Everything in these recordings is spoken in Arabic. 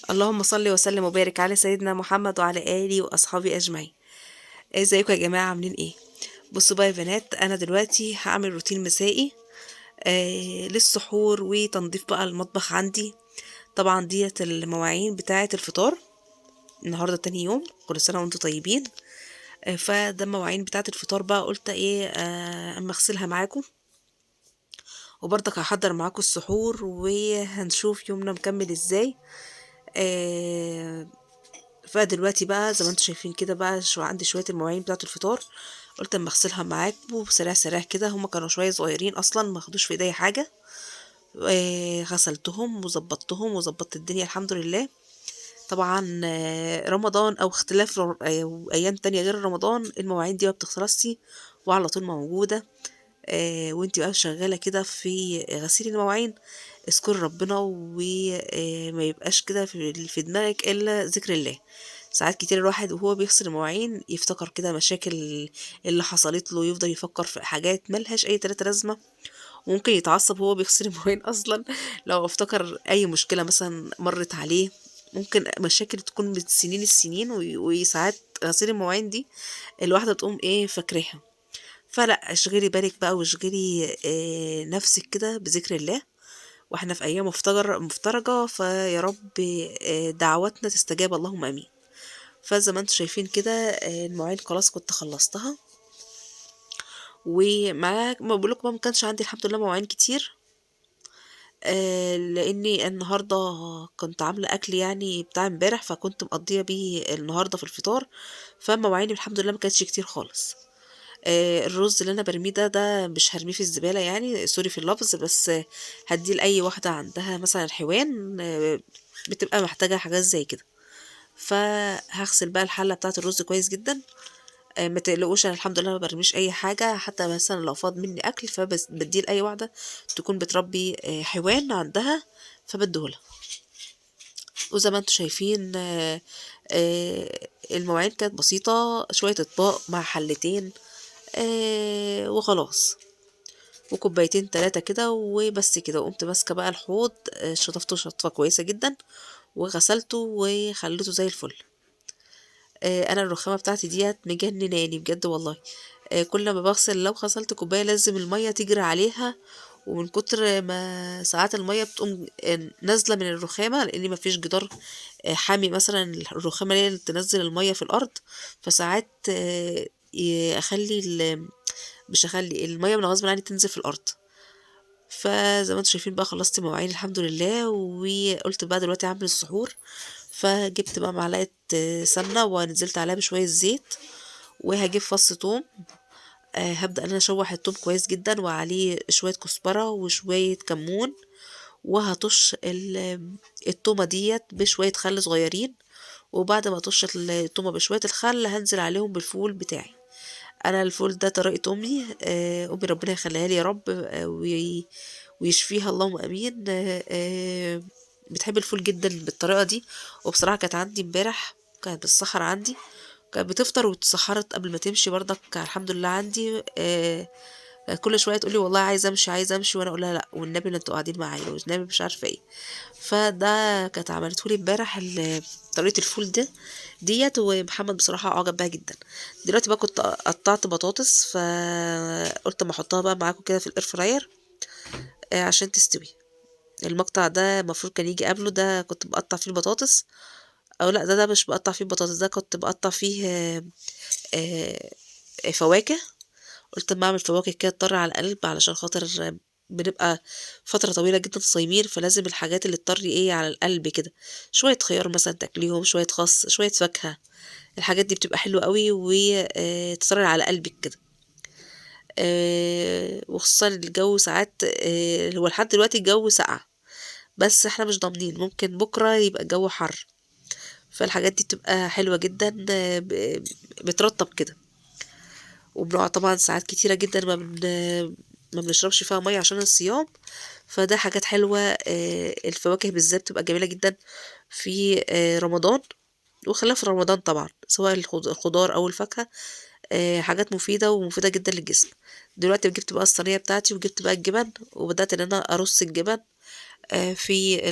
اللهم صل وسلم وبارك على سيدنا محمد وعلى آله وأصحابه أجمعين. ازيكم يا جماعة، عاملين ايه؟ بصوا بقى يا بنات، أنا دلوقتي هعمل روتين مسائي للسحور وتنظيف بقى المطبخ عندي. طبعا ديت المواعين بتاعة الفطار. النهاردة تاني يوم، كل سنة وانتم طيبين. فده المواعين بتاعة الفطار بقى، قلت ايه اما اغسلها معاكم، وبرضك هحضر معاكم السحور وهنشوف يومنا مكمل ازاي. آه، فدلوقتي بقى زي ما انتم شايفين كده بقى، عندي شويه المواعين بتاعه الفطار. قلت اما اغسلها معاكم بسريع سريع كده، هما كانوا شويه صغيرين اصلا ما خدوش في ايدي حاجه. غسلتهم وظبطتهم وظبطت الدنيا الحمد لله. طبعا رمضان او اختلاف ايام تانية غير رمضان، المواعين دي ما بتخلصش وعلى طول موجوده. وانت بقى شغاله كده في غسيل المواعين، اذكر ربنا وما يبقاش كده في دماغك الا ذكر الله. ساعات كتير الواحد وهو بيغسل المواعين يفتكر كده مشاكل اللي حصلت له، يفضل يفكر في حاجات ملهاش اي تلاتة لازمة، وممكن يتعصب وهو بيغسل المواعين اصلا لو افتكر اي مشكلة مثلا مرت عليه. ممكن مشاكل تكون من سنين السنين، وساعات غسيل المواعين دي الواحدة تقوم ايه فاكراها. فلا، اشغلي بالك بقى واشغلي نفسك كده بذكر الله، واحنا في ايام مفترجة، فيا رب دعواتنا تستجاب، اللهم امين. فزي ما انتم شايفين كده المواعين خلاص كنت خلصتها. ومعاك ما بقولك بقى، ما كانش عندي الحمد لله مواعين كتير، لاني النهارده كنت عامله اكل يعني بتاع امبارح، فكنت مقضيه بيه النهارده في الفطار. فمواعيني الحمد لله ما كانتش كتير خالص. الرز اللي انا برميه ده مش هرميه في الزباله، يعني سوري في اللفظ، بس هديه لاي واحده عندها مثلا حيوان بتبقى محتاجه حاجات زي كده. فهغسل بقى الحله بتاعه الرز كويس جدا. ما تقلقوش، انا الحمد لله ما برميش اي حاجه، حتى مثلا لو فاض مني اكل فبس بديه لاي واحده تكون بتربي حيوان عندها، فبديهولها. وزي ما انتم شايفين المواعين كانت بسيطه، شويه اطباق مع حلتين وخلاص، وكوبايتين تلاتة كده وبس كده. وقمت ماسكه بقى الحوض، شطفته شطفه كويسه جدا، وغسلته وخليته زي الفل. انا الرخامه بتاعتي ديت مجنناني بجد والله. كل ما بغسل، لو غسلت كوبايه لازم الميه تجري عليها، ومن كتر ما ساعات الميه بتقوم نازله من الرخامه، لان مفيش جدار حامي مثلا الرخامه اللي تنزل الميه في الارض. فساعات اخلي مش اخلي الميه من غصب عني تنزل في الارض. فزي ما انتم شايفين بقى خلصت مواعين الحمد لله، وقلت بقى دلوقتي اعمل السحور. فجبت بقى معلقه سمنه ونزلت عليها بشويه زيت، وهجيب فص ثوم. هبدأ ان انا اشوح الثوم كويس جدا، وعليه شويه كزبره وشويه كمون، وهطش التومه ديت بشويه خل صغيرين. وبعد ما اطش التومه بشويه الخل هنزل عليهم بالفول بتاعي. انا الفول ده طريقه امي، امي ربنا يخليها لي يا رب، ويشفيها اللهم امين. بتحب الفول جدا بالطريقه دي. وبصراحه كانت عندي امبارح، كانت بالسحر عندي، كانت بتفطر واتسحرت قبل ما تمشي برضك الحمد لله عندي. كل شويه تقولي والله عايزه امشي عايزه امشي، وانا اقول لها لا والنبي اللي انتوا قاعدين معايا والنبي مش عارفه ايه. فده كانت عملته لي امبارح طريقه الفول ديت، ومحمد بصراحه اعجب بها جدا. دلوقتي بقى كنت قطعت بطاطس، فقلت اما احطها بقى معاكم كده في الاير فراير عشان تستوي. المقطع ده المفروض كان يجي قبله، ده كنت بقطع فيه البطاطس، او لا ده مش بقطع فيه البطاطس، ده كنت بقطع فيه آه، فواكه. قلت اما اعمل فواكه كده تطر على القلب، علشان خاطر بنبقى فترة طويلة جدا صايمين، فلازم الحاجات اللي تطري ايه على القلب كده. شوية خيار مثلا تاكليهم، شوية خس، شوية فاكهة. الحاجات دي بتبقى حلوة قوي وتطري على قلبك كده. وخصوصا الجو ساعات هو لحد دلوقتي الجو ساقع، بس احنا مش ضامنين، ممكن بكرة يبقى الجو حر. فالحاجات دي بتبقى حلوة جدا، بترطب كده. وبنقعد طبعا ساعات كتيرة جدا ما بنشربش فيها مية عشان الصيام. فده حاجات حلوة. الفواكه بالذات بتبقى جميلة جدا في رمضان، وخلاف رمضان طبعا، سواء الخضار أو الفاكهة. حاجات مفيدة ومفيدة جدا للجسم. دلوقتي جبت بقى الصينية بتاعتي، وجبت بقى الجبن، وبدأت ان انا ارص الجبن في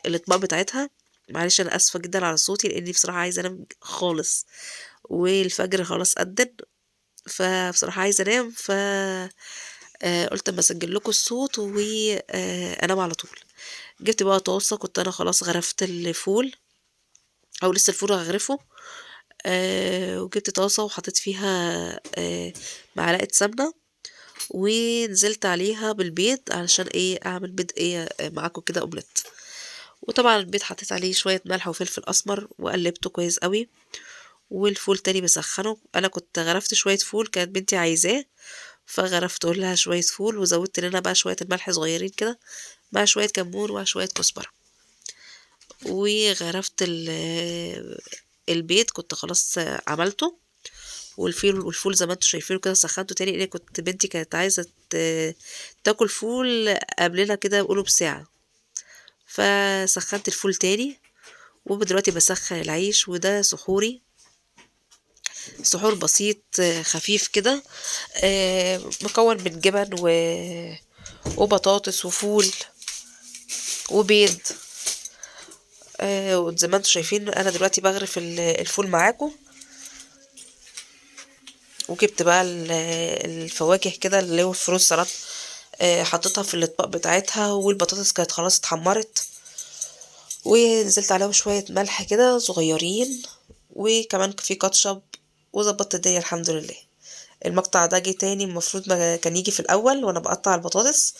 الاطباق بتاعتها. معلش انا اسفة جدا على صوتي لاني بصراحة عايزة انام خالص، والفجر خلاص أذن، فبصراحة عايزة انام. قلت اما اسجل لكم الصوت وانام على طول. جبت بقى طاسة، كنت انا خلاص غرفت الفول او لسه الفول هغرفه. وجبت طاسة وحطيت فيها معلقة سمنة، ونزلت عليها بالبيض علشان ايه اعمل بيض ايه معاكم كده اومليت. وطبعا البيض حطيت عليه شوية ملح وفلفل اسمر وقلبته كويس قوي. والفول تاني بسخنه، انا كنت غرفت شوية فول كانت بنتي عايزاه، فغرفت لها شوية فول وزودت لنا بقى شوية الملح صغيرين كده مع شوية كمون وشوية كزبرة. وغرفت البيض كنت خلاص عملته. والفول زي ما انتوا شايفينه كده سخنته تاني، لان كنت بنتي كانت عايزة تاكل فول قبلنا كده بقوله بساعة، فسخنت الفول تاني. ودلوقتي بسخن العيش، وده سحوري، سحور بسيط خفيف كده، مكون من جبن وبطاطس وفول وبيض. وزي ما انتوا شايفين انا دلوقتي بغرف الفول معاكم. وجبت بقى الفواكه كده اللي هو الفروت سلطة، حطيتها في الاطباق بتاعتها، والبطاطس كانت خلاص اتحمرت، ونزلت عليهم شوية ملح كده صغيرين، وكمان في كاتشب، وظبطت الدنيا الحمد لله. المقطع ده جه تاني، المفروض ما كان يجي في الاول وانا بقطع البطاطس.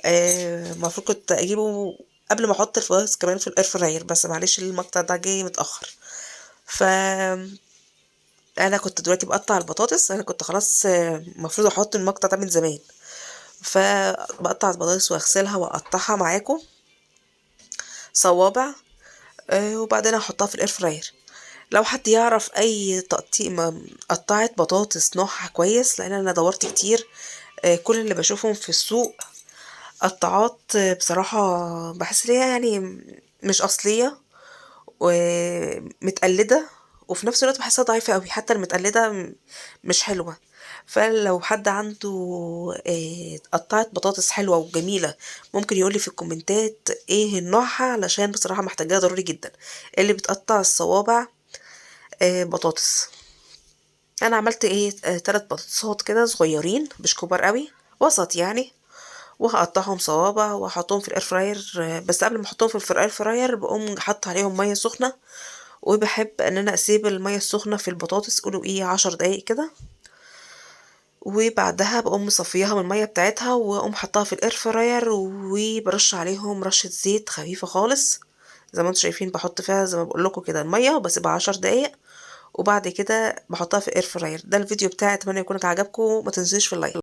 المفروض كنت اجيبه قبل ما احط البطاطس كمان في الاير فراير، بس معلش المقطع ده جه متاخر. ف انا كنت دلوقتي بقطع البطاطس، انا كنت خلاص المفروض احط المقطع ده من زمان. فبقطع البطاطس واغسلها واقطعها معاكم صوابع، وبعدين احطها في الاير فراير. لو حد يعرف اي تقطيع قطعت بطاطس نوعها كويس، لان انا دورت كتير، كل اللي بشوفهم في السوق قطعات بصراحة بحس ليها يعني مش أصلية ومتقلدة، وفي نفس الوقت بحسها ضعيفة قوي، حتى المتقلدة مش حلوة. فلو حد عنده قطعت بطاطس حلوة وجميلة، ممكن يقولي في الكومنتات ايه نوعها، علشان بصراحة محتاجاها ضروري جدا، اللي بتقطع الصوابع بطاطس. انا عملت ايه 3 بطاطسات كده صغيرين مش كبار قوي، وسط يعني، وهقطعهم صوابع واحطهم في الاير فراير. بس قبل ما احطهم في الاير فراير بقوم حاطه عليهم ميه سخنه، وبحب ان انا اسيب الميه السخنه في البطاطس قولوا ايه 10 دقايق كده، وبعدها بقوم مصفيها من الميه بتاعتها، واقوم حطها في الاير فراير، وبرش عليهم رشه زيت خفيفه خالص. زي ما انتم شايفين بحط فيها زي ما بقول لكم كده الميه، وبسيبها 10 دقايق، وبعد كده بحطها في الاير فراير. ده الفيديو بتاعي، اتمنى يكون عجبكم، ما تنسوش في اللايك.